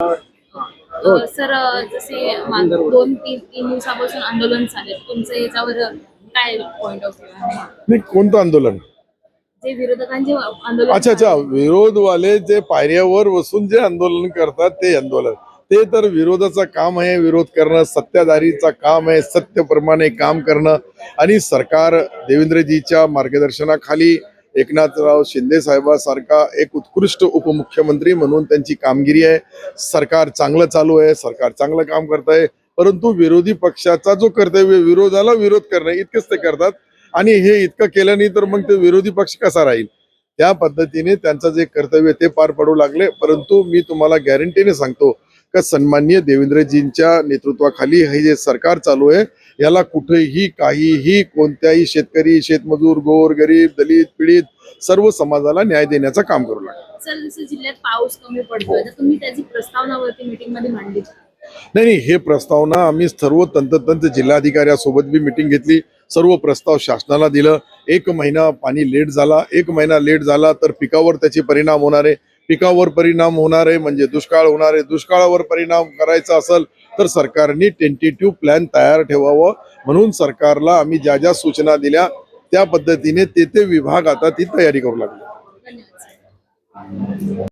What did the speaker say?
Sir जसे दोन तीन दिवसापासून आंदोलन चालू आहे, तुमचं याच्यावर काय पॉइंट ऑफ व्ह्यू आहे? नाही, कोणतं आंदोलन? जे विरोधकांचे आंदोलन अच्छा अच्छा, चालू आहे. विरोधवाले जे पायऱ्यावर बसून जे आंदोलन करतात ते आंदोलन, ते तर विरोधाचं काम आहे. विरोध करणं सत्ताधारीचं काम आहे, सत्यप्रमाणे काम करणं. आणि सरकार देवेंद्रजीच्या मार्गदर्शनाखाली एकनाथराव शिंदे साहेबांसारखा एक उत्कृष्ट उपमुख्यमंत्री म्हणून त्यांची कामगिरी आहे. सरकार चांगलं चालू आहे, सरकार चांगलं काम करत आहे. परंतु विरोधी पक्षाचा जो कर्तव्य विरोधाला विरोध करणं इतकंच ते करतात. आणि हे इतकं केलं नाही तर मग ते विरोधी पक्ष कसा राहील? त्या पद्धतीने त्यांचं जे कर्तव्य ते पार पाडू लागले. परंतु मी तुम्हाला गॅरंटीने सांगतो का सन्माननीय देवेंद्रजींच्या नेतृत्वाखाली हे जे सरकार चालू आहे याला कुठेही काहीही कोणत्याही शेतकरी, शेतमजूर, गोर, गरीब, दलित, पीडित सर्व समाजाला न्याय देण्याचं काम करू लागले. सर जसं जिल्ह्यात पाऊस कमी पडतोय तर तुम्ही त्याची प्रस्तावनावरती मीटिंग मध्ये मांडली? नाही, हे प्रस्तावना आम्ही सर्व तंतोतंत जिल्हाधिकाऱ्यासोबत बी मीटिंग घेतली. सर्व प्रस्ताव शासनाला दिलं. 1 महिना पाणी लेट झाला, 1 महिना लेट झाला तर पिकावर त्याचे परिणाम होणार आहे. पिकावर परिणाम होणार आहे म्हणजे दुष्काळ होणार आहे. दुष्काळावर परिणाम करायचा असेल तर सरकारने टेंटेटिव्ह प्लॅन तयार ठेवावं. म्हणून सरकारला आम्ही ज्या ज्या सूचना दिल्या त्या पद्धतीने ते विभाग आता ती तयारी करू लागले. धन्यवाद.